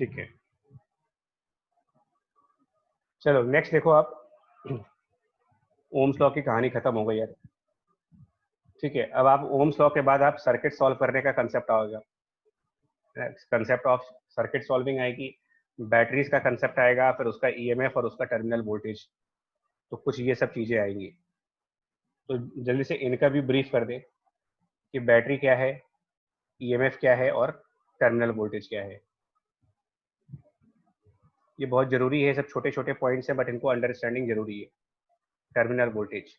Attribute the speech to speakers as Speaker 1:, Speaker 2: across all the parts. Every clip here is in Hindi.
Speaker 1: ठीक है, चलो नेक्स्ट देखो आप। ओम्स लॉ की कहानी खत्म हो गई यार। ठीक है, अब आप ओम्स लॉ के बाद आप सर्किट सॉल्व करने का कंसेप्ट आएगा, कंसेप्ट ऑफ सर्किट सॉल्विंग आएगी, बैटरीज का कंसेप्ट आएगा, फिर उसका ईएमएफ और उसका टर्मिनल वोल्टेज, तो कुछ ये सब चीजें आएंगी। तो जल्दी से इनका भी ब्रीफ कर दे कि बैटरी क्या है, ईएमएफ क्या है और टर्मिनल वोल्टेज क्या है। ये बहुत जरूरी है, सब छोटे छोटे पॉइंट्स हैं बट इनको अंडरस्टैंडिंग जरूरी है। टर्मिनल वोल्टेज,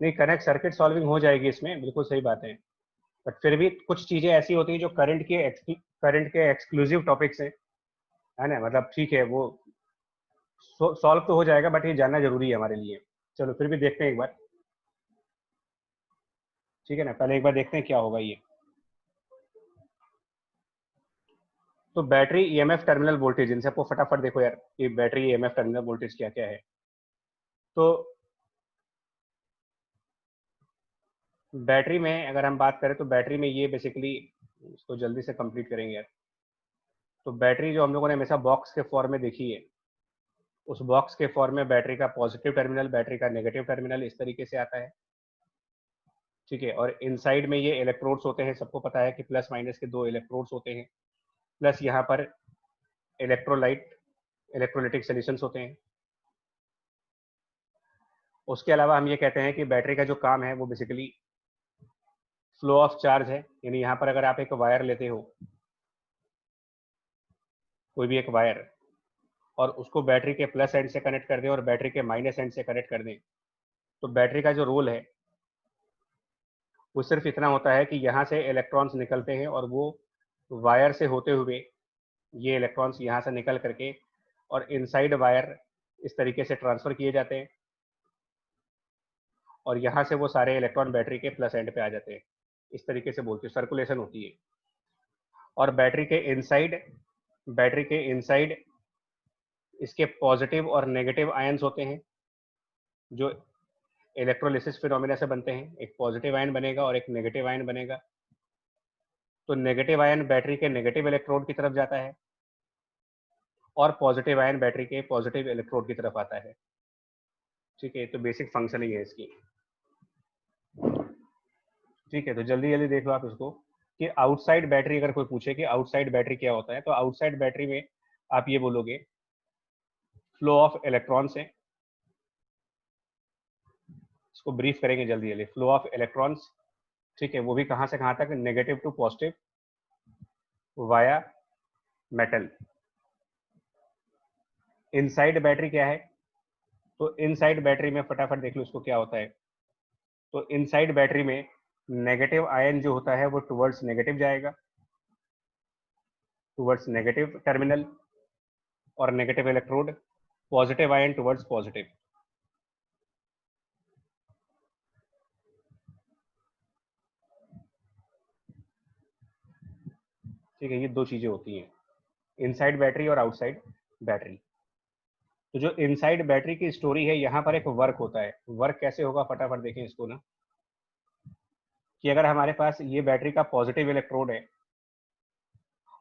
Speaker 1: नहीं कनेक्ट सर्किट सॉल्विंग हो जाएगी इसमें, बिल्कुल सही बात है, बट फिर भी कुछ चीजें ऐसी होती हैं जो करंट के एक्सक्लूसिव टॉपिक्स हैं, है ना, मतलब ठीक है वो सॉल्व तो हो जाएगा बट ये जानना जरूरी है हमारे लिए। चलो फिर भी देखते हैं एक बार, ठीक है ना, पहले एक बार देखते हैं क्या होगा ये। तो बैटरी ईएमएफ टर्मिनल वोल्टेज, इन सबको फटाफट देखो यार कि बैटरी ईएमएफ टर्मिनल वोल्टेज क्या क्या है। तो बैटरी में अगर हम बात करें तो बैटरी में ये बेसिकली, इसको जल्दी से कंप्लीट करेंगे यार। तो बैटरी जो हम लोगों ने हमेशा बॉक्स के फॉर्म में देखी है, उस बॉक्स के फॉर्म में बैटरी का पॉजिटिव टर्मिनल, बैटरी का नेगेटिव टर्मिनल इस तरीके से आता है। ठीक है, और इनसाइड में ये इलेक्ट्रोड्स होते हैं, सबको पता है कि प्लस माइनस के दो इलेक्ट्रोड्स होते हैं, प्लस यहाँ पर इलेक्ट्रोलाइट इलेक्ट्रोलिटिक सॉल्यूशंस होते हैं। उसके अलावा हम ये कहते हैं कि बैटरी का जो काम है वो बेसिकली फ्लो ऑफ चार्ज है, यानी यहाँ पर अगर आप एक वायर लेते हो, कोई भी एक वायर, और उसको बैटरी के प्लस एंड से कनेक्ट कर दें और बैटरी के माइनस एंड से कनेक्ट कर दें, तो बैटरी का जो रोल है वो सिर्फ इतना होता है कि यहाँ से इलेक्ट्रॉन्स निकलते हैं और वो वायर से होते हुए ये इलेक्ट्रॉन्स यहाँ से निकल करके और इनसाइड वायर इस तरीके से ट्रांसफर किए जाते हैं और यहाँ से वो सारे इलेक्ट्रॉन बैटरी के प्लस एंड पे आ जाते हैं। इस तरीके से बोलते हैं, सर्कुलेशन होती है। और बैटरी के इनसाइड इसके पॉजिटिव और नेगेटिव आयंस होते हैं जो इलेक्ट्रोलिसिस फिनोमिना से बनते हैं, एक पॉजिटिव आयन बनेगा और एक नेगेटिव आयन बनेगा। तो नेगेटिव आयन बैटरी के नेगेटिव इलेक्ट्रोड की तरफ जाता है और पॉजिटिव आयन बैटरी के पॉजिटिव इलेक्ट्रोड की तरफ आता है। ठीक है, तो बेसिक फंक्शन ही है इसकी। ठीक है, तो जल्दी जल्दी देख लो आप इसको कि आउटसाइड बैटरी, अगर कोई पूछे कि आउटसाइड बैटरी क्या होता है, तो आउटसाइड बैटरी में आप ये बोलोगे फ्लो ऑफ इलेक्ट्रॉन्स है। इसको ब्रीफ करेंगे जल्दी जल्दी, फ्लो ऑफ इलेक्ट्रॉन्स। ठीक है, वो भी कहाँ से कहाँ तक, negative to positive via metal. Inside battery क्या है, तो इनसाइड बैटरी में फटाफट देख लो इसको क्या होता है। तो इनसाइड बैटरी में नेगेटिव आयन जो होता है वो टुवर्ड्स नेगेटिव जाएगा, टुवर्ड्स नेगेटिव टर्मिनल और negative electrode, positive ion towards positive. ठीक है, ये दो चीजें होती हैं, इनसाइड बैटरी और आउटसाइड बैटरी। तो जो इनसाइड बैटरी की स्टोरी है, यहाँ पर एक वर्क होता है। वर्क कैसे होगा फटाफट देखें इसको ना, कि अगर हमारे पास ये बैटरी का पॉजिटिव इलेक्ट्रोड है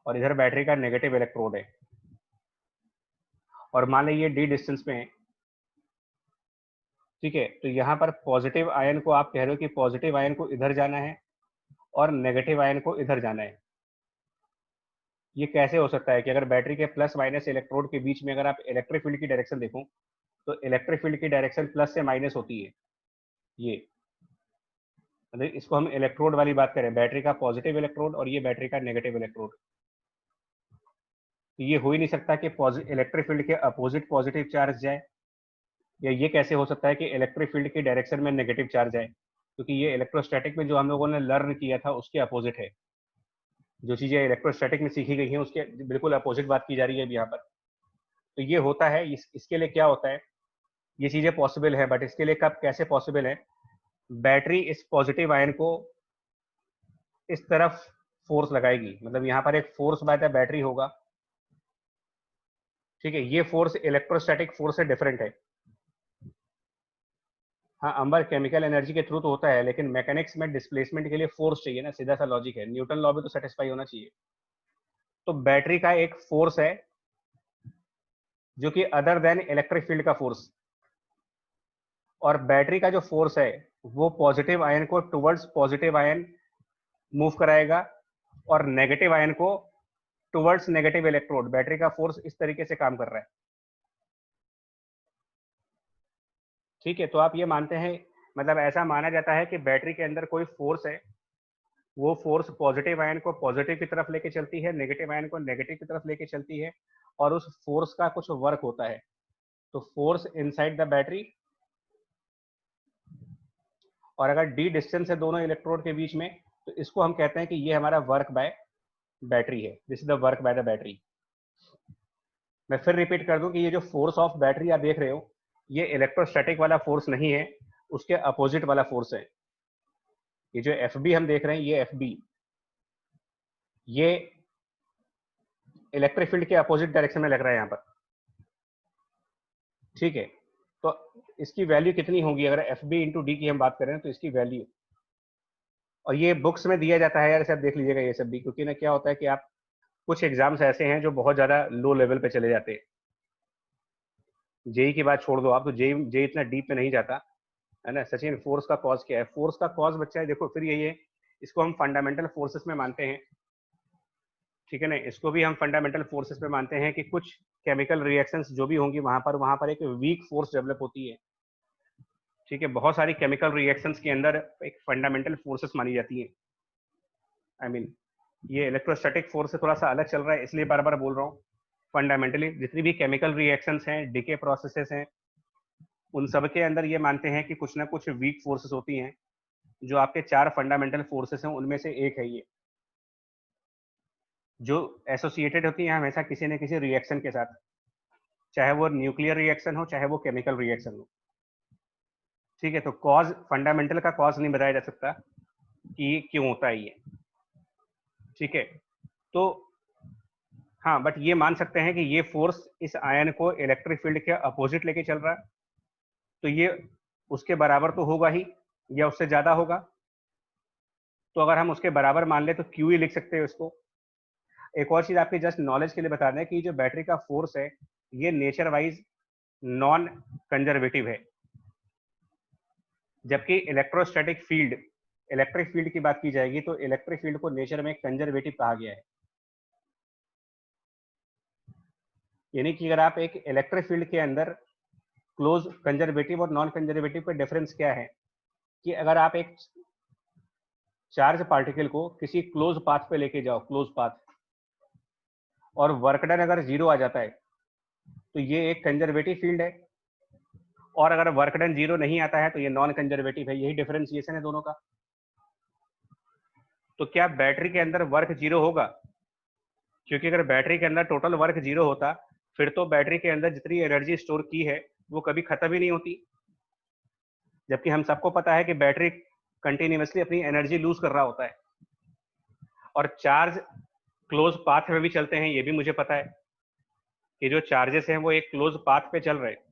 Speaker 1: और इधर बैटरी का नेगेटिव इलेक्ट्रोड है और मान लीजिए डी डिस्टेंस में है, ठीक है, तो यहाँ पर पॉजिटिव आयन को आप कह रहे हो कि पॉजिटिव आयन को इधर जाना है और नेगेटिव आयन को इधर जाना है। ये कैसे हो सकता है कि अगर बैटरी के प्लस माइनस इलेक्ट्रोड के बीच में अगर आप इलेक्ट्रिक फील्ड की डायरेक्शन देखो तो इलेक्ट्रिक फील्ड की डायरेक्शन प्लस से माइनस होती है। ये मतलब इसको हम इलेक्ट्रोड वाली बात करें, बैटरी का पॉजिटिव इलेक्ट्रोड और ये बैटरी का नेगेटिव इलेक्ट्रोड, तो ये हो ही नहीं सकता कि इलेक्ट्रिक फील्ड के अपोजिट पॉजिटिव चार्ज जाए, या ये कैसे हो सकता है कि इलेक्ट्रिक फील्ड की डायरेक्शन में नेगेटिव चार्ज आए, क्योंकि ये इलेक्ट्रोस्टैटिक में जो हम लोगों ने लर्न किया था उसके अपोजिट है। जो चीजें इलेक्ट्रोस्टैटिक में सीखी गई हैं उसके बिल्कुल अपोजिट बात की जा रही है अब यहाँ पर। तो ये होता है, इसके लिए क्या होता है, ये चीजें पॉसिबल है, बट इसके लिए कब कैसे पॉसिबल है, बैटरी इस पॉजिटिव आयन को इस तरफ फोर्स लगाएगी, मतलब यहाँ पर एक फोर्स बाय द बैटरी होगा ठीक है, ये फोर्स इलेक्ट्रोस्टैटिक फोर्स से डिफरेंट है। हाँ अंबर, केमिकल एनर्जी के थ्रू तो होता है, लेकिन मैकेनिक्स में डिस्प्लेसमेंट के लिए फोर्स चाहिए ना, सीधा सा लॉजिक है, न्यूटन लॉ भी तो सेटिस्फाई होना चाहिए। तो बैटरी का एक फोर्स है जो कि अदर देन इलेक्ट्रिक फील्ड का फोर्स, और बैटरी का जो फोर्स है वो पॉजिटिव आयन को टुवर्ड्स पॉजिटिव आयन मूव कराएगा और नेगेटिव आयन को टुवर्ड्स नेगेटिव इलेक्ट्रोड। बैटरी का फोर्स इस तरीके से काम कर रहा है। ठीक है, तो आप ये मानते हैं, मतलब ऐसा माना जाता है कि बैटरी के अंदर कोई फोर्स है, वो फोर्स पॉजिटिव आयन को पॉजिटिव की तरफ लेके चलती है, नेगेटिव आयन को नेगेटिव की तरफ लेके चलती है, और उस फोर्स का कुछ वर्क होता है। तो फोर्स इनसाइड द बैटरी, और अगर डी डिस्टेंस है दोनों इलेक्ट्रोड के बीच में, तो इसको हम कहते हैं कि ये हमारा वर्क बाय बैटरी है, this is the work by the battery. मैं फिर रिपीट कर दूं कि ये जो फोर्स ऑफ बैटरी आप देख रहे हो, ये इलेक्ट्रोस्टैटिक वाला फोर्स नहीं है, उसके अपोजिट वाला फोर्स है। ये जो एफ बी हम देख रहे हैं, ये एफ बी, ये इलेक्ट्रिक फील्ड के अपोजिट डायरेक्शन में लग रहा है यहाँ पर। ठीक है, तो इसकी वैल्यू कितनी होगी अगर एफ बी इंटू डी की हम बात करें, तो इसकी वैल्यू, और ये बुक्स में दिया जाता है यार, इसे आप देख लीजिएगा ये सब भी, क्योंकि ना क्या होता है कि आप कुछ एग्जाम्स ऐसे हैं जो बहुत ज्यादा लो लेवल पे चले जाते हैं। जेई की बात छोड़ दो आप, तो जेई इतना डीप में नहीं जाता है ना। सचिन, फोर्स का कॉज क्या है? फोर्स का कॉज बच्चा है, देखो फिर यही है, इसको हम फंडामेंटल फोर्सेस में मानते हैं। ठीक है ना, इसको भी हम फंडामेंटल फोर्सेस में मानते हैं कि कुछ केमिकल रिएक्शंस जो भी होंगी वहां पर एक वीक फोर्स डेवलप होती है। ठीक है, बहुत सारी केमिकल रिएक्शंस के अंदर एक फंडामेंटल फोर्सेस मानी जाती है। आई मीन ये इलेक्ट्रोस्टैटिक फोर्स से थोड़ा सा अलग चल रहा है, इसलिए बार बार बोल रहा हूँ। फंडामेंटली जितनी भी केमिकल रिएक्शंस हैं, डीके प्रोसेसेस हैं, उन सब के अंदर ये मानते हैं कि कुछ ना कुछ वीक फोर्सेस होती हैं, जो आपके चार फंडामेंटल फोर्सेस हैं उनमें से एक है ये, जो एसोसिएटेड होती है हमेशा किसी न किसी रिएक्शन के साथ, चाहे वो न्यूक्लियर रिएक्शन हो, चाहे वो केमिकल रिएक्शन हो। ठीक है, तो कॉज, फंडामेंटल का कॉज नहीं बताया जा सकता कि क्यों होता है ये। ठीक है, तो हाँ, बट ये मान सकते हैं कि ये फोर्स इस आयन को इलेक्ट्रिक फील्ड के अपोजिट लेके चल रहा है, तो ये उसके बराबर तो होगा ही, या उससे ज्यादा होगा। तो अगर हम उसके बराबर मान ले तो क्यू ही लिख सकते हैं उसको। एक और चीज आपके जस्ट नॉलेज के लिए बता दें कि जो बैटरी का फोर्स है, ये नेचर वाइज नॉन कंजर्वेटिव है, जबकि इलेक्ट्रोस्टैटिक फील्ड, इलेक्ट्रिक फील्ड की बात की जाएगी तो इलेक्ट्रिक फील्ड को नेचर में कंजर्वेटिव कहा गया है। यानी कि अगर आप एक इलेक्ट्रिक फील्ड के अंदर क्लोज, कंजर्वेटिव और नॉन कंजर्वेटिव का डिफरेंस क्या है, कि अगर आप एक चार्ज पार्टिकल को किसी क्लोज पाथ पे लेके जाओ, क्लोज पाथ, और वर्क डन अगर जीरो आ जाता है, तो ये एक कंजर्वेटिव फील्ड है, और अगर वर्क डन जीरो नहीं आता है तो ये नॉन कंजर्वेटिव है। यही डिफरेंशिएशन है दोनों का। तो क्या बैटरी के अंदर वर्क जीरो होगा? क्योंकि अगर बैटरी के अंदर टोटल वर्क जीरो होता, फिर तो बैटरी के अंदर जितनी एनर्जी स्टोर की है वो कभी खत्म ही नहीं होती। जबकि हम सबको पता है कि बैटरी कंटिन्यूसली अपनी एनर्जी लूज कर रहा होता है, और चार्ज क्लोज पाथ में भी चलते हैं, ये भी मुझे पता है कि जो चार्जेस हैं वो एक क्लोज पाथ पे चल रहे हैं।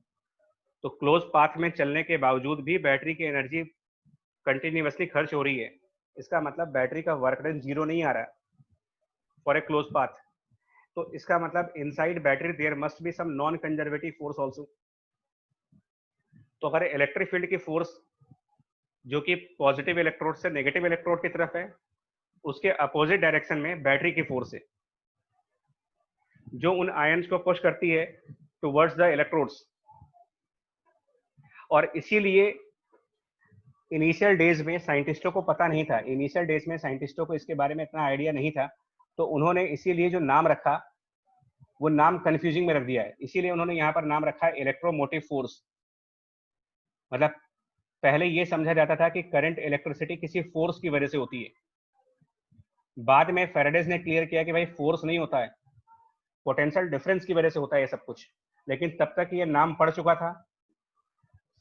Speaker 1: तो क्लोज पाथ में चलने के बावजूद भी बैटरी की एनर्जी कंटिन्यूसली खर्च हो रही है। इसका मतलब बैटरी का वर्क डन जीरो नहीं आ रहा फॉर ए क्लोज पाथ। तो इसका मतलब inside battery there must be some non conservative force also. तो अगर इलेक्ट्रिक फील्ड की फोर्स जो कि पॉजिटिव इलेक्ट्रोड से नेगेटिव इलेक्ट्रोड की तरफ है, उसके अपोजिट डायरेक्शन में बैटरी की फोर्स है जो उन आयंस को पुश करती है टुवर्ड्स द इलेक्ट्रोड्स। और इसीलिए इनिशियल डेज में साइंटिस्टों को पता नहीं था, इनिशियल डेज में साइंटिस्टों को इसके बारे में इतना आइडिया नहीं था, तो उन्होंने इसीलिए जो नाम रखा वो नाम कंफ्यूजिंग में रख दिया है। इसीलिए उन्होंने यहाँ पर नाम रखा है इलेक्ट्रोमोटिव फोर्स। मतलब पहले ये समझा जाता था कि करंट, इलेक्ट्रिसिटी किसी फोर्स की वजह से होती है। बाद में फेराडेज ने क्लियर किया कि भाई फोर्स नहीं होता है, पोटेंशियल डिफरेंस की वजह से होता है ये सब कुछ। लेकिन तब तक ये नाम पढ़ चुका था,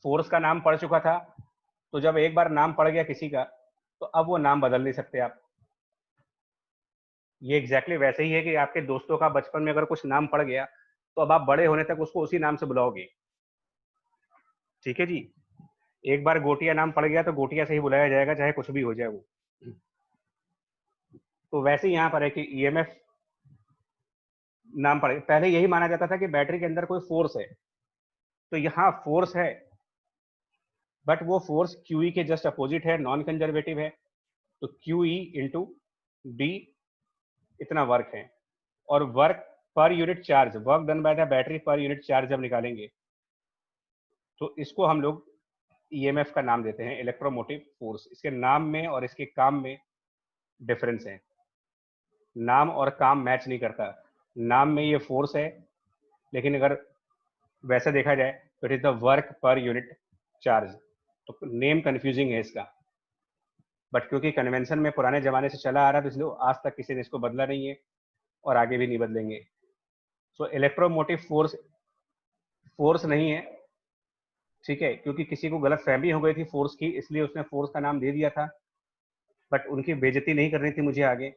Speaker 1: फोर्स का नाम पढ़ चुका था, तो जब एक बार नाम पड़ गया किसी का, तो अब वो नाम बदल नहीं सकते आप। ये एग्जैक्टली वैसे ही है कि आपके दोस्तों का बचपन में अगर कुछ नाम पड़ गया, तो अब आप बड़े होने तक उसको उसी नाम से बुलाओगे। ठीक है जी, एक बार गोटिया नाम पड़ गया तो गोटिया से ही बुलाया जाएगा, चाहे कुछ भी हो जाए वो। तो वैसे ही यहाँ पर है कि ईएमएफ नाम पड़े, पहले यही माना जाता था कि बैटरी के अंदर कोई फोर्स है, तो यहाँ फोर्स है, बट वो फोर्स क्यूई के जस्ट अपोजिट है, नॉन कंजर्वेटिव है। तो क्यूई इंटू डी इतना वर्क है, और work per unit charge, work done by the battery per unit charge जब निकालेंगे तो इसको हम लोग ईएमएफ का नाम देते हैं इलेक्ट्रोमोटिव फोर्स। इसके नाम में और इसके काम में डिफरेंस है, नाम और काम मैच नहीं करता। नाम में ये फोर्स है, लेकिन अगर वैसे देखा जाए तो it is the work per unit charge. तो नेम कंफ्यूजिंग है इसका, बट क्योंकि कन्वेंशन में पुराने जमाने से चला आ रहा है तो इसलिए आज तक किसी ने इसको बदला नहीं है और आगे भी नहीं बदलेंगे। सो इलेक्ट्रोमोटिव फोर्स फोर्स नहीं है, ठीक है, क्योंकि किसी को गलत फहमी हो गई थी फोर्स की, इसलिए उसने फोर्स का नाम दे दिया था, बट उनकी बेइज्जती नहीं करनी थी मुझे आगे।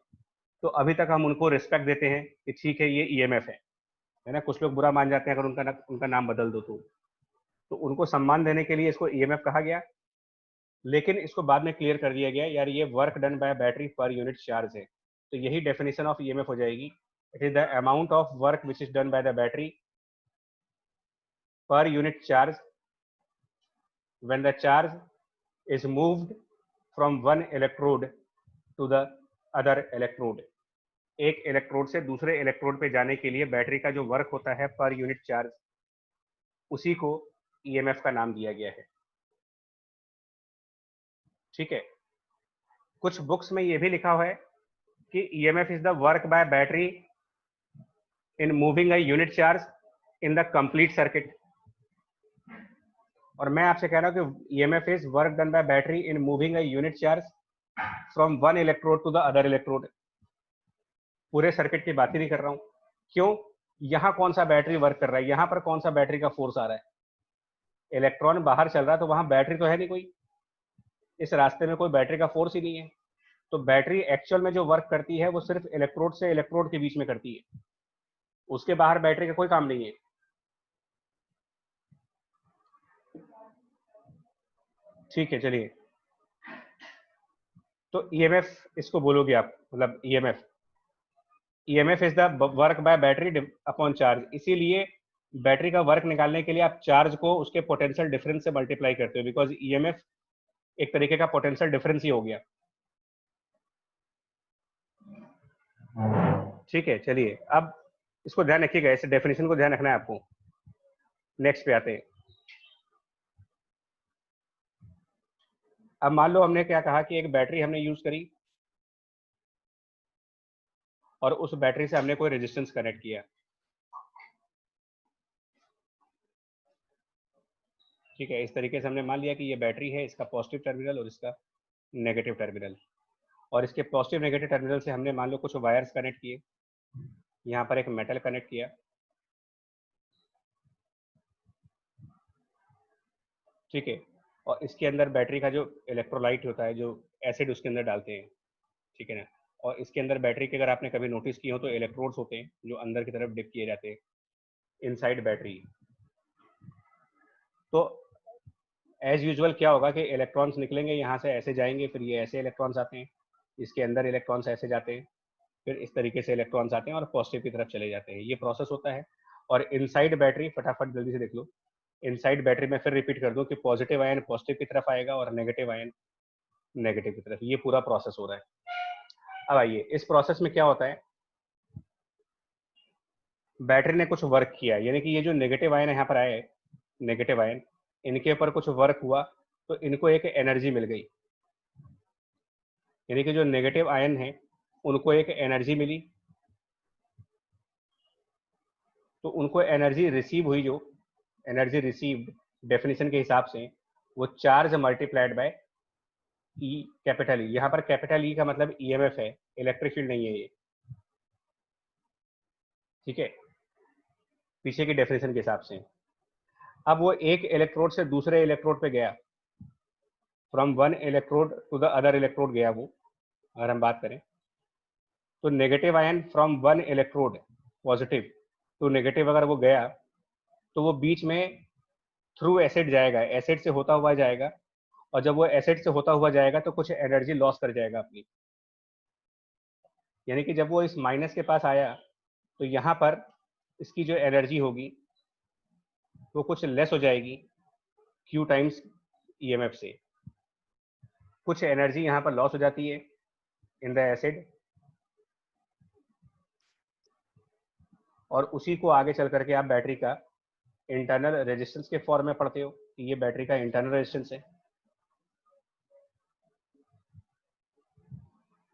Speaker 1: तो अभी तक हम उनको रिस्पेक्ट देते हैं कि ठीक है ये ईएमएफ है ना। कुछ लोग बुरा मान जाते हैं अगर उनका नाम बदल दो तो उनको सम्मान देने के लिए इसको ईएमएफ कहा गया, लेकिन इसको बाद में क्लियर कर दिया गया यार ये work done by battery per unit charge है। तो यही डेफिनेशन ऑफ ईएमएफ हो जाएगी, it is the amount of work which is done by the battery per unit charge when the charge is moved from one electrode to the other electrode। एक इलेक्ट्रोड से दूसरे इलेक्ट्रोड पे जाने के लिए बैटरी का जो वर्क होता है पर यूनिट चार्ज, उसी को ईएमएफ का नाम दिया गया है। ठीक है, कुछ बुक्स में ये भी लिखा हुआ है कि EMF is the work by battery in moving a unit charge in the complete circuit. और मैं आपसे कह रहा हूं कि EMF is work done by battery in moving a unit charge from one electrode to the other electrode. पूरे सर्किट की बात ही नहीं कर रहा हूं। क्यों? यहां कौन सा बैटरी वर्क कर रहा है, यहां पर कौन सा बैटरी का फोर्स आ रहा है? इलेक्ट्रॉन बाहर चल रहा है तो वहां बैटरी तो है नहीं कोई, इस रास्ते में कोई बैटरी का फोर्स ही नहीं है। तो बैटरी एक्चुअल में जो वर्क करती है वो सिर्फ इलेक्ट्रोड से इलेक्ट्रोड के बीच में करती है, उसके बाहर बैटरी का कोई काम नहीं है। ठीक है, चलिए, तो ईएमएफ इसको बोलोगे आप, मतलब EMF is the work by battery upon charge. इसीलिए बैटरी का वर्क निकालने के लिए आप चार्ज को उसके पोटेंशियल डिफरेंस से मल्टीप्लाई करते हो, बिकॉज ईएमएफ एक तरीके का पोटेंशियल डिफरेंस ही हो गया। ठीक है, चलिए, अब इसको ध्यान रखिएगा, इस डेफिनेशन को ध्यान रखना है आपको। नेक्स्ट पे आते हैं। अब मान लो हमने क्या कहा कि एक बैटरी हमने यूज करी और उस बैटरी से हमने कोई रेजिस्टेंस कनेक्ट किया। ठीक है, इस तरीके से हमने मान लिया कि ये बैटरी है, इसका पॉजिटिव टर्मिनल और इसका नेगेटिव टर्मिनल, और इसके पॉजिटिव नेगेटिव टर्मिनल से हमने मान लो कुछ वायर्स कनेक्ट किए, यहाँ पर एक मेटल कनेक्ट किया। ठीक है, और इसके अंदर बैटरी का जो इलेक्ट्रोलाइट होता है, जो एसिड उसके अंदर डालते हैं, ठीक है ना। और इसके अंदर बैटरी के अगर आपने कभी नोटिस किए हो तो इलेक्ट्रोड्स होते हैं जो अंदर की तरफ डिप किए जाते हैं इनसाइड बैटरी। तो एज यूजुअल क्या होगा कि इलेक्ट्रॉन्स निकलेंगे यहाँ से, ऐसे जाएंगे, फिर ये ऐसे इलेक्ट्रॉन्स आते हैं, इसके अंदर इलेक्ट्रॉन्स ऐसे जाते हैं, फिर इस तरीके से इलेक्ट्रॉन्स आते हैं और पॉजिटिव की तरफ चले जाते हैं। ये प्रोसेस होता है। और इनसाइड बैटरी, फटाफट जल्दी से देख लो, इनसाइड बैटरी में फिर रिपीट कर दूं कि पॉजिटिव आयन पॉजिटिव की तरफ आएगा और नेगेटिव आयन नेगेटिव की तरफ। ये पूरा प्रोसेस हो रहा है। अब आइए, इस प्रोसेस में क्या होता है, बैटरी ने कुछ वर्क किया, यानी कि ये जो नेगेटिव आयन यहाँ पर आए, नेगेटिव आयन, इनके ऊपर कुछ वर्क हुआ तो इनको एक एनर्जी मिल गई, यानी कि जो नेगेटिव आयन है उनको एक एनर्जी मिली। तो उनको एनर्जी रिसीव हुई, जो एनर्जी रिसीव्ड डेफिनेशन के हिसाब से वो charge multiplied by E, capital E. यहाँ पर कैपिटल ई का मतलब ईएमएफ है, इलेक्ट्रिक फील्ड नहीं है ये। ठीक है, पीछे की डेफिनेशन के हिसाब से। अब वो एक इलेक्ट्रोड से दूसरे इलेक्ट्रोड पे गया, from one electrode to the other electrode गया वो, अगर हम बात करें तो negative ion from one electrode positive to negative अगर वो गया तो वो बीच में थ्रू एसिड जाएगा, एसिड से होता हुआ जाएगा, और जब वो एसिड से होता हुआ जाएगा तो कुछ एनर्जी लॉस कर जाएगा अपनी। यानी कि जब वो इस माइनस के पास आया तो यहाँ पर इसकी जो एनर्जी होगी वो कुछ लेस हो जाएगी Q टाइम्स EMF से। कुछ एनर्जी यहाँ पर लॉस हो जाती है इन द एसिड, और उसी को आगे चल करके आप बैटरी का इंटरनल रेजिस्टेंस के फॉर्म में पढ़ते हो कि ये बैटरी का इंटरनल रेजिस्टेंस है।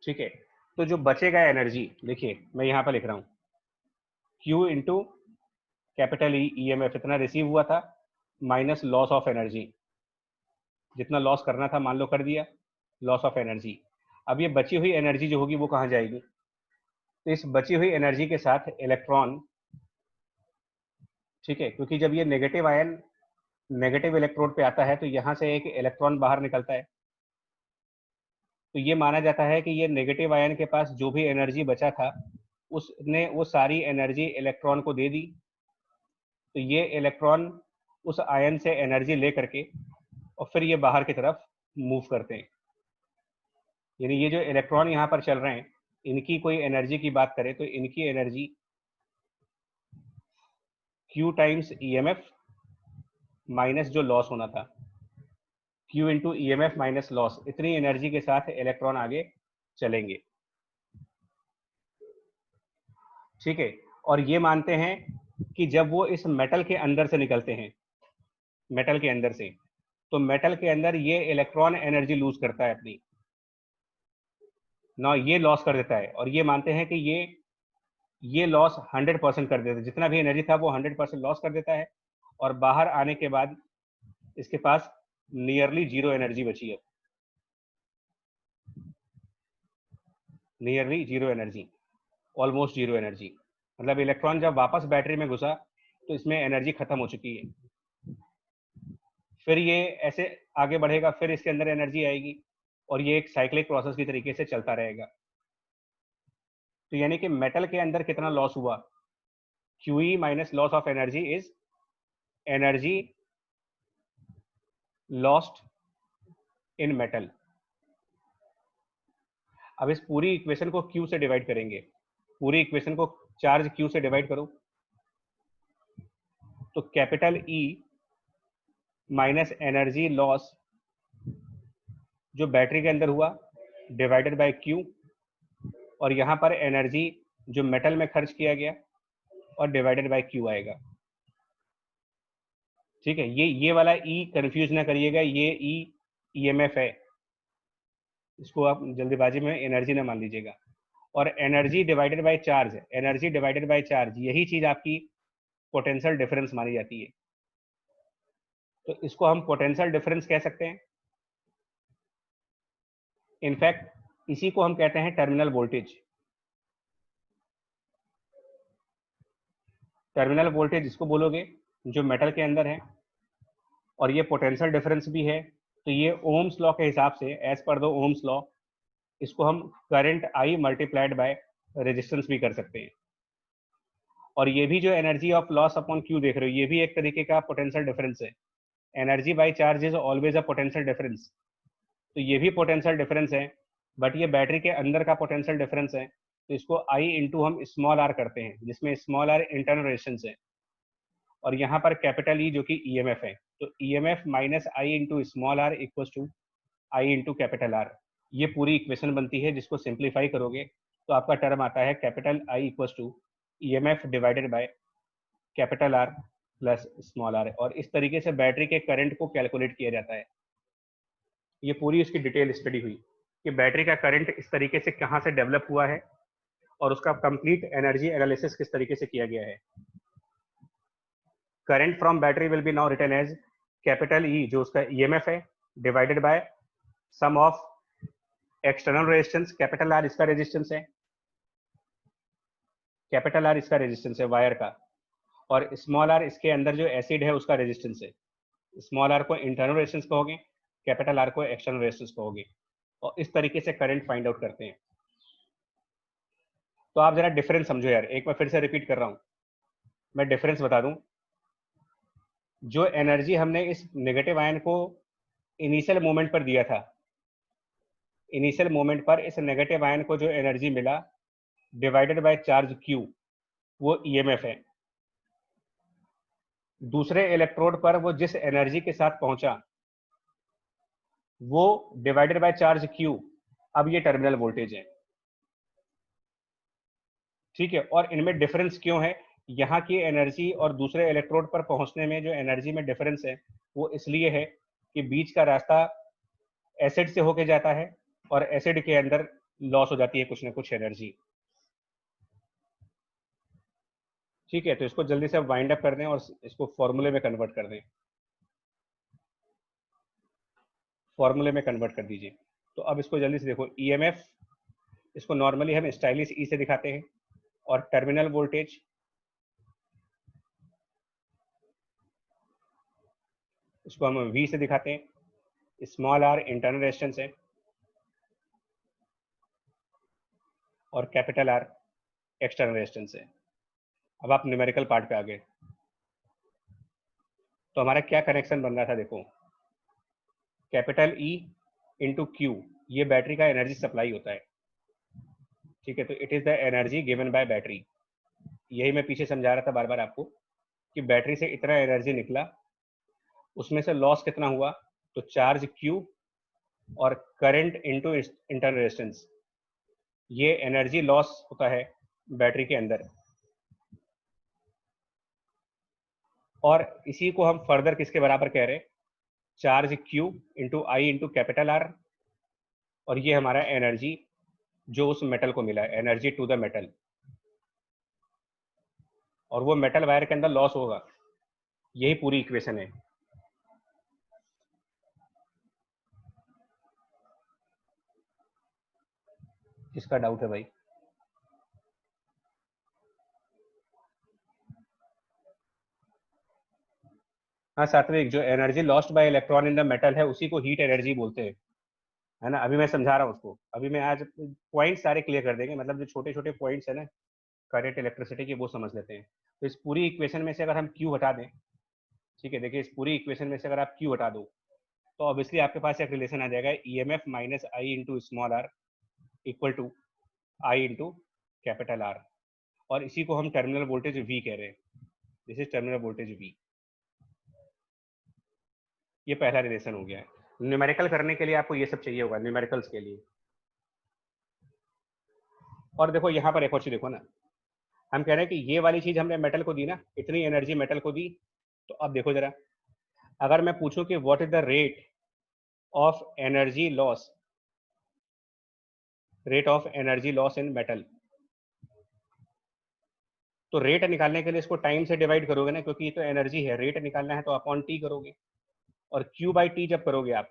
Speaker 1: ठीक है, तो जो बचेगा एनर्जी, देखिए मैं यहाँ पर लिख रहा हूँ Q into capital E EMF इतना रिसीव हुआ था, माइनस लॉस ऑफ एनर्जी, जितना लॉस करना था मान लो कर दिया, लॉस ऑफ एनर्जी। अब ये बची हुई एनर्जी जो होगी वो कहाँ जाएगी? तो इस बची हुई एनर्जी के साथ इलेक्ट्रॉन, ठीक है, क्योंकि जब ये नेगेटिव आयन नेगेटिव इलेक्ट्रोड पे आता है तो यहाँ से एक इलेक्ट्रॉन बाहर निकलता है, तो ये माना जाता है कि ये नेगेटिव आयन के पास जो भी एनर्जी बचा था उसने वो सारी एनर्जी इलेक्ट्रॉन को दे दी। तो ये इलेक्ट्रॉन उस आयन से एनर्जी ले करके और फिर ये बाहर की तरफ मूव करते हैं। यानी ये जो इलेक्ट्रॉन यहाँ पर चल रहे हैं, इनकी कोई एनर्जी की बात करें तो इनकी energy Q times EMF minus जो लॉस होना था, Q into EMF minus loss, इतनी एनर्जी के साथ इलेक्ट्रॉन आगे चलेंगे। ठीक है, और ये मानते हैं कि जब वो इस मेटल के अंदर से निकलते हैं, मेटल के अंदर से, तो मेटल के अंदर ये इलेक्ट्रॉन एनर्जी लूज करता है अपनी ना, ये लॉस कर देता है, और ये मानते हैं कि ये लॉस 100% कर देता है, जितना भी एनर्जी था वो 100% लॉस कर देता है, और बाहर आने के बाद इसके पास नियरली जीरो एनर्जी बची है, nearly zero energy, almost zero energy. मतलब इलेक्ट्रॉन जब वापस बैटरी में घुसा तो इसमें एनर्जी खत्म हो चुकी है। फिर ये ऐसे आगे बढ़ेगा, फिर इसके अंदर एनर्जी आएगी, और ये एक साइक्लिक प्रोसेस की तरीके से चलता रहेगा। तो यानी कि मेटल के अंदर कितना लॉस हुआ, QE minus loss of energy is energy lost in metal. अब इस पूरी इक्वेशन को Q से डिवाइड करेंगे, पूरी इक्वेशन को चार्ज Q से डिवाइड करो, तो capital E minus energy loss जो बैटरी के अंदर हुआ डिवाइडेड बाय Q, और यहाँ पर एनर्जी जो मेटल में खर्च किया गया और डिवाइडेड बाय Q आएगा। ठीक है, ये वाला E कंफ्यूज ना करिएगा, ये E EMF है, इसको आप जल्दीबाजी में एनर्जी ना मान लीजिएगा। और energy divided by charge, energy divided by charge, यही चीज आपकी पोटेंशियल डिफरेंस मानी जाती है। तो इसको हम पोटेंशियल डिफरेंस कह सकते हैं। इनफैक्ट इसी को हम कहते हैं टर्मिनल वोल्टेज। टर्मिनल वोल्टेज इसको बोलोगे जो मेटल के अंदर है, और ये पोटेंशियल डिफरेंस भी है। तो ये ओम्स लॉ के हिसाब से, as per the Ohm's law, इसको हम current I multiplied by resistance भी कर सकते हैं। और ये भी जो energy of loss upon Q देख रहे हो, ये भी एक तरीके का पोटेंशियल डिफरेंस है। Energy by charge is always a potential difference, तो ये भी पोटेंशियल डिफरेंस है, बट ये बैटरी के अंदर का पोटेंशियल डिफरेंस है। तो इसको I इंटू हम स्मॉल r करते हैं, जिसमें स्मॉल r इंटरनल रेजिस्टेंस है, और यहाँ पर कैपिटल E जो कि EMF है। तो EMF minus I into small r equal to I into capital R। ये पूरी इक्वेशन बनती है, जिसको सिंप्लीफाई करोगे तो आपका टर्म आता है capital I equal to EMF divided by capital R plus small r। और इस तरीके से बैटरी के करंट को कैलकुलेट किया जाता है। ये पूरी उसकी डिटेल स्टडी हुई कि बैटरी का करंट इस तरीके से कहाँ से डेवलप हुआ है, और उसका कंप्लीट एनर्जी एनालिसिस किस तरीके से किया गया है। Current from battery will be now written as capital E जो उसका EMF है divided by sum of external resistance, capital R इसका रेजिस्टेंस है, कैपिटल R इसका रेजिस्टेंस है वायर का, और स्मॉल r इसके अंदर जो एसिड है उसका रेजिस्टेंस है। स्मॉल r को इंटरनल रेजिस्टेंस कहोगे, कैपिटल R को एक्सटर्नल रेजिस्टेंस कहोगे, और इस तरीके से करंट फाइंड आउट करते हैं। तो आप जरा डिफरेंस समझो यार, एक बार फिर से रिपीट कर रहा हूँ। मैं डिफरेंस बता दूं, जो एनर्जी हमने इस नेगेटिव आयन को इनिशियल मोमेंट पर दिया था, इनिशियल मोमेंट पर इस नेगेटिव आयन को जो एनर्जी मिला डिवाइडेड बाय चार्ज क्यू, वो ईएमएफ है। दूसरे इलेक्ट्रोड पर वो जिस एनर्जी के साथ पहुंचा वो डिवाइडेड बाय चार्ज क्यू, अब ये टर्मिनल वोल्टेज है। ठीक है, और इनमें डिफरेंस क्यों है? यहाँ की एनर्जी और दूसरे इलेक्ट्रोड पर पहुंचने में जो एनर्जी में डिफरेंस है वो इसलिए है कि बीच का रास्ता एसिड से होके जाता है और एसिड के अंदर लॉस हो जाती है कुछ ना कुछ एनर्जी। ठीक है, तो इसको जल्दी से वाइंड अप कर दें और इसको फॉर्मूले में कन्वर्ट कर दें, फॉर्मूले में कन्वर्ट कर दीजिए। तो अब इसको जल्दी से देखो, ईएमएफ इसको नॉर्मली हम स्टाइलिश ई से दिखाते हैं, और टर्मिनल वोल्टेज इसको हम वी से दिखाते हैं। स्मॉल आर इंटरनल रेजिस्टेंस है और कैपिटल आर एक्सटर्नल रेजिस्टेंस है। अब आप न्यूमेरिकल पार्ट पे आ गए, तो हमारा क्या कनेक्शन बन रहा था? देखो, कैपिटल ई इंटू क्यू, ये बैटरी का एनर्जी सप्लाई होता है। ठीक है, तो it is the energy given by battery. यही मैं पीछे समझा रहा था बार बार आपको कि बैटरी से इतना एनर्जी निकला, उसमें से लॉस कितना हुआ, तो चार्ज क्यू और करंट इंटू इंटरनल रेजिस्टेंस, ये एनर्जी लॉस होता है बैटरी के अंदर। और इसी को हम फर्दर किसके बराबर कह रहे हैं? चार्ज क्यू इंटू आई इंटू कैपिटल आर, और ये हमारा एनर्जी जो उस मेटल को मिला है, एनर्जी टू द मेटल, और वो मेटल वायर के अंदर लॉस होगा। यही पूरी इक्वेशन है। किसका डाउट है भाई? हाँ सात्विक, जो energy lost by electron in the metal है उसी को हीट एनर्जी बोलते हैं, है ना। अभी मैं समझा रहा हूँ उसको, अभी मैं आज पॉइंट सारे क्लियर कर देंगे, मतलब जो छोटे छोटे पॉइंट्स है ना करंट इलेक्ट्रिसिटी के, वो समझ लेते हैं। तो इस पूरी इक्वेशन में से अगर हम क्यू हटा दें, ठीक है, देखिए इस पूरी इक्वेशन में से अगर आप क्यू हटा दो तो ऑब्वियसली आपके पास एक रिलेशन आ जाएगा, EMF minus I into small R equal to I into capital R, और इसी को हम टर्मिनल वोल्टेज वी कह रहे हैं। This is terminal voltage V. ये पहला रिलेशन हो गया है। न्यूमेरिकल करने के लिए आपको ये सब चाहिए होगा, न्यूमेरिकल्स के लिए। और देखो यहाँ पर एक और चीज देखो ना, हम कह रहे हैं कि ये वाली चीज हमने मेटल को दी ना, इतनी एनर्जी मेटल को दी, तो अब देखो जरा, अगर मैं पूछूं कि what is the rate of energy loss, rate of energy loss in metal, तो रेट निकालने के लिए इसको टाइम से डिवाइड करोगे ना, क्योंकि ये तो एनर्जी है, रेट निकालना है तो अपॉन टी करोगे, और क्यू बाई टी जब करोगे आप,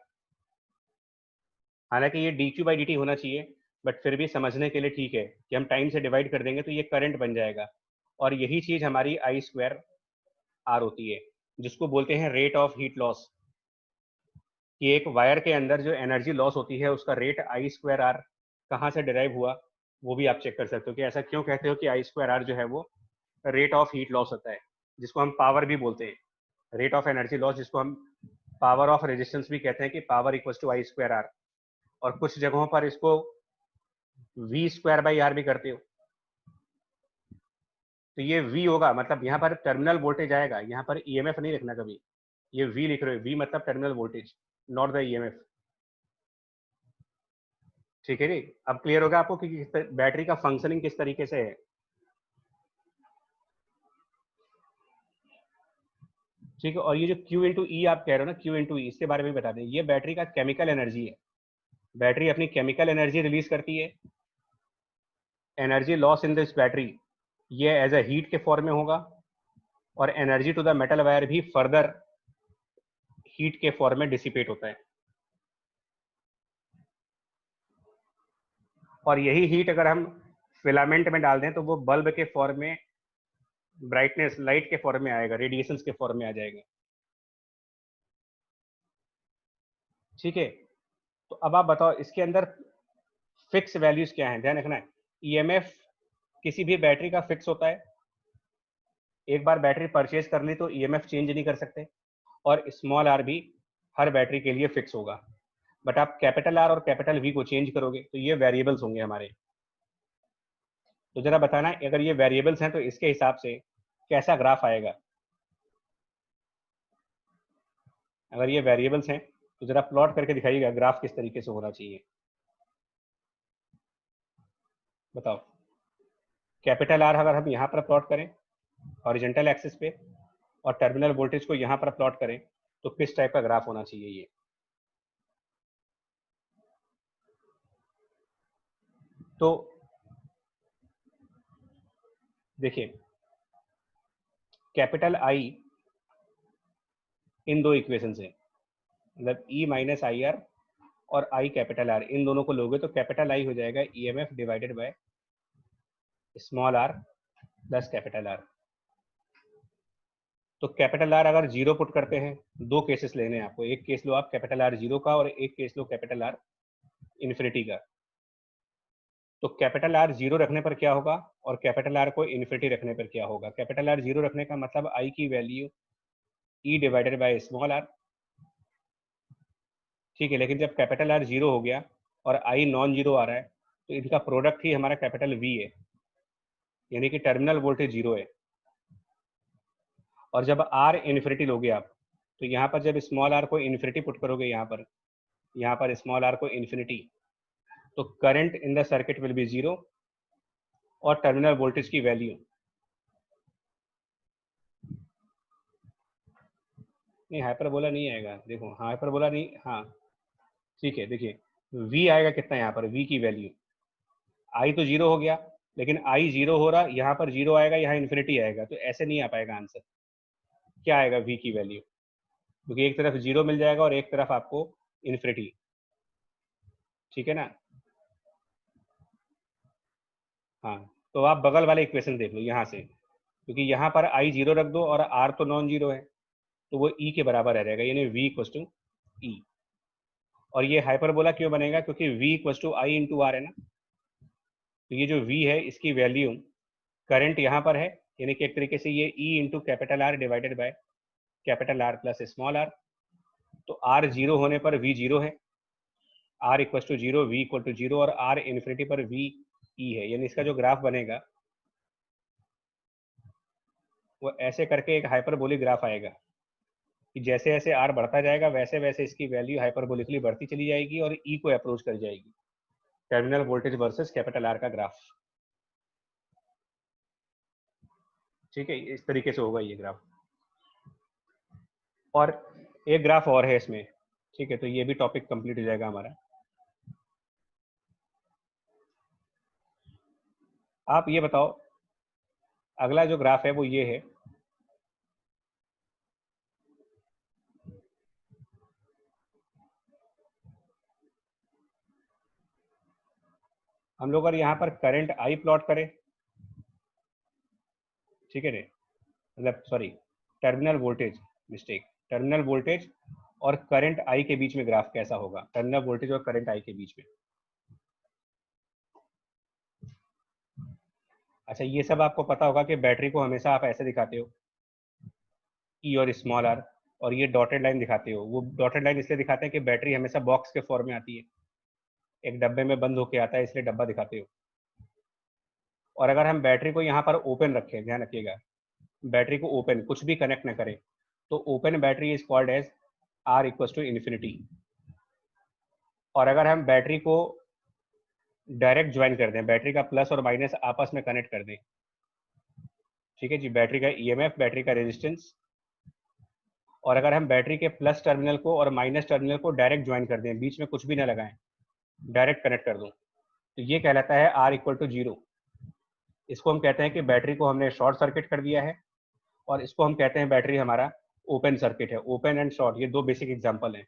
Speaker 1: हालांकि ये D Q by D T होना चाहिए, बट फिर भी समझने के लिए ठीक है कि हम टाइम से डिवाइड कर देंगे तो ये करंट बन जाएगा, और यही चीज हमारी आई स्क्वायर आर होती है, जिसको बोलते हैं रेट ऑफ हीट लॉस। कि एक वायर के अंदर जो एनर्जी लॉस होती है उसका रेट आई स्क्वायर आर कहाँ से डिराइव हुआ, वो भी आप चेक कर सकते हो कि ऐसा क्यों कहते हो कि आई स्क्वायर आर जो है वो रेट ऑफ हीट लॉस होता है, जिसको हम पावर भी बोलते हैं। रेट ऑफ एनर्जी लॉस, जिसको हम पावर ऑफ रेजिस्टेंस भी कहते हैं, कि power equal to I square R, और कुछ जगहों पर इसको वी स्क्वायर बाई आर भी करते हो। तो ये वी होगा, मतलब यहाँ पर टर्मिनल वोल्टेज आएगा, यहाँ पर ईएमएफ नहीं लिखना कभी, ये वी लिख रहे हो, वी मतलब terminal voltage, not the EMF. ठीक है जी, अब क्लियर होगा आपको कि बैटरी का फंक्शनिंग किस तरीके से है। ठीक है, और ये जो Q इंटू ई आप कह रहे हो ना, Q इंटू ई, इसके बारे में बता दें, ये बैटरी का केमिकल एनर्जी है। बैटरी अपनी केमिकल एनर्जी रिलीज करती है। Energy loss in this battery ये एज अ हीट के फॉर्म में होगा, और energy to the metal wire भी फर्दर हीट के फॉर्म में डिसिपेट होता है। और यही हीट अगर हम फिलामेंट में डाल दें तो वो बल्ब के फॉर्म में, ब्राइटनेस लाइट के फॉर्म में आएगा, रेडिएशन के फॉर्म में आ जाएगा। ठीक है, तो अब आप बताओ इसके अंदर फिक्स वैल्यूज क्या हैं, ध्यान रखना है। ईएमएफ किसी भी बैटरी का फिक्स होता है, एक बार बैटरी परचेज कर ली तो ईएमएफ चेंज नहीं कर सकते, और स्मॉल आर भी हर बैटरी के लिए फिक्स होगा। बट आप कैपिटल आर और कैपिटल वी को चेंज करोगे तो ये वेरिएबल्स होंगे हमारे। तो जरा बताना, अगर ये वेरिएबल्स हैं तो इसके हिसाब से कैसा ग्राफ आएगा। अगर ये वेरिएबल्स हैं तो जरा प्लॉट करके दिखाइएगा ग्राफ किस तरीके से होना चाहिए, बताओ। कैपिटल आर अगर हम यहाँ पर प्लॉट करें हॉरिजॉन्टल एक्सिस पे, और टर्मिनल वोल्टेज को यहाँ पर प्लॉट करें, तो किस टाइप का ग्राफ होना चाहिए ये। तो देखिए, कैपिटल आई इन दो इक्वेशन से, मतलब ई माइनस आई आर और आई कैपिटल आर, इन दोनों को लोगे तो कैपिटल आई हो जाएगा EMF divided by small R plus capital R. तो कैपिटल आर अगर जीरो पुट करते हैं, दो केसेस लेने हैं आपको, एक केस लो आप कैपिटल आर जीरो का और एक केस लो कैपिटल आर इन्फिनिटी का। तो कैपिटल आर जीरो रखने पर क्या होगा और कैपिटल आर को इन्फिनिटी रखने पर क्या होगा। कैपिटल आर जीरो रखने का मतलब आई की value E divided by small R, ठीक है। लेकिन जब कैपिटल आर जीरो हो गया और आई नॉन जीरो आ रहा है, तो इनका प्रोडक्ट ही हमारा कैपिटल वी है, यानी कि टर्मिनल वोल्टेज जीरो है। और जब आर इन्फिनिटी लोगे आप, तो यहाँ पर जब स्मॉल आर को इन्फिनिटी पुट करोगे, यहाँ पर स्मॉल आर को इन्फिनिटी, तो current in the circuit will be zero और टर्मिनल वोल्टेज की वैल्यू, नहीं हाइपरबोला नहीं आएगा, देखो हाइपरबोला नहीं, हाँ ठीक है। देखिए v आएगा कितना, यहाँ पर v की वैल्यू, आई तो जीरो हो गया, लेकिन आई जीरो हो रहा, यहाँ पर जीरो आएगा, यहाँ इन्फिनिटी आएगा, तो ऐसे नहीं आ पाएगा आंसर। क्या आएगा v की वैल्यू, क्योंकि एक तरफ जीरो मिल जाएगा और एक तरफ आपको इन्फिनिटी, ठीक है ना। हाँ, तो आप बगल वाले इक्वेशन देख लो यहाँ से, क्योंकि यहाँ पर आई जीरो रख दो और आर तो नॉन जीरो है, तो वो ई के बराबर रहेगा, यानी v इक्वस टू ई। और ये हाइपरबोला क्यों बनेगा, क्योंकि v equals to I into R है ना। तो ये जो v है इसकी वैल्यू करंट यहाँ पर है, यानी कि एक तरीके से ये e into capital R divided by capital R plus small R. तो आर जीरो होने पर v जीरो है, R equal to zero, V equal to zero, और आर इन्फिनिटी पर v ई है, यानी इसका जो ग्राफ बनेगा वो ऐसे करके एक हाइपरबोलिक ग्राफ आएगा, कि जैसे जैसे आर बढ़ता जाएगा वैसे वैसे इसकी वैल्यू हाइपरबोलिकली बढ़ती चली जाएगी और ई को अप्रोच कर जाएगी, terminal voltage versus capital R का ग्राफ, ठीक है। इस तरीके से होगा ये ग्राफ। और एक ग्राफ और है इसमें, ठीक है, तो ये भी टॉपिक कंप्लीट हो जाएगा हमारा। आप ये बताओ, अगला जो ग्राफ है वो ये है, हम लोग अगर यहाँ पर करंट आई प्लॉट करें, ठीक है रे, मतलब sorry, terminal voltage, mistake, terminal voltage और करंट आई के बीच में ग्राफ कैसा होगा, टर्मिनल वोल्टेज और करंट आई के बीच में। अच्छा, ये सब आपको पता होगा कि बैटरी को हमेशा आप ऐसे दिखाते हो, ई और स्मॉल आर, और ये डॉटेड लाइन दिखाते हो। वो डॉटेड लाइन इसलिए दिखाते हैं कि बैटरी हमेशा बॉक्स के फॉर्म में आती है, एक डब्बे में बंद होके आता है, इसलिए डब्बा दिखाते हो। और अगर हम बैटरी को यहाँ पर ओपन रखें, ध्यान रखिएगा, बैटरी को ओपन, कुछ भी कनेक्ट न करें, तो open battery is called as R equal to infinity. और अगर हम बैटरी को डायरेक्ट ज्वाइन कर दें, बैटरी का प्लस और माइनस आपस में कनेक्ट कर दें, ठीक है जी, बैटरी का ईएमएफ, बैटरी का रेजिस्टेंस, और अगर हम बैटरी के प्लस टर्मिनल को और माइनस टर्मिनल को डायरेक्ट ज्वाइन कर दें, बीच में कुछ भी ना लगाएं, डायरेक्ट कनेक्ट कर दूं, तो ये कहलाता है आर इक्वल टू जीरो। इसको हम कहते हैं कि बैटरी को हमने शॉर्ट सर्किट कर दिया है, और इसको हम कहते हैं बैटरी हमारा ओपन सर्किट है। ओपन एंड शॉर्ट, ये दो बेसिक एग्जाम्पल हैं,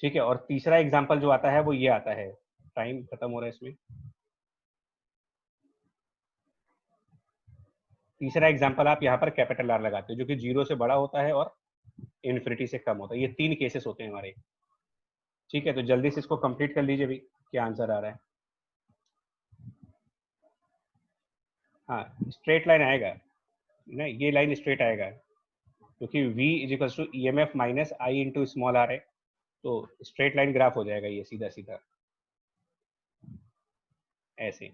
Speaker 1: ठीक है। और तीसरा एग्जाम्पल जो आता है वो ये आता है, टाइम खत्म हो रहा है इसमें, तीसरा एग्जाम्पल आप यहाँ पर कैपिटल आर लगाते हो, जो कि जीरो से बड़ा होता है और इन्फिनिटी से कम होता है। ये तीन केसेस होते हैं हमारे, ठीक है। तो जल्दी से इसको कंप्लीट कर लीजिए भी, क्या आंसर आ रहा है। हाँ, स्ट्रेट लाइन आएगा, ना, ये लाइन स्ट्रेट आएगा क्योंकि v is equal to E M F minus I into small R है, तो स्ट्रेट लाइन ग्राफ हो जाएगा ये सीधा सीधा ऐसे।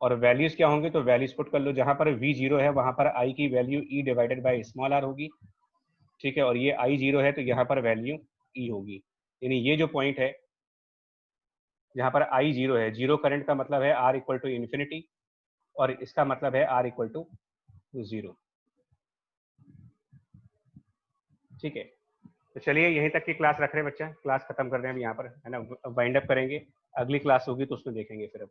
Speaker 1: और वैल्यूज क्या होंगे, तो वैल्यूज पुट कर लो, जहां पर v जीरो है वहां पर i की value e divided by small r होगी, ठीक है, और ये i जीरो है तो यहाँ पर वैल्यू e होगी। यानी ये जो पॉइंट है जहाँ पर i जीरो है, जीरो करंट का मतलब है r इक्वल टू इन्फिनिटी, और इसका मतलब है r इक्वल टू जीरो। ठीक है, तो चलिए यहीं तक की क्लास रख रहे हैं बच्चा, क्लास खत्म कर रहे हैं अभी यहाँ पर, है ना, वाइंड अप करेंगे, अगली क्लास होगी तो उसमें देखेंगे फिर अब।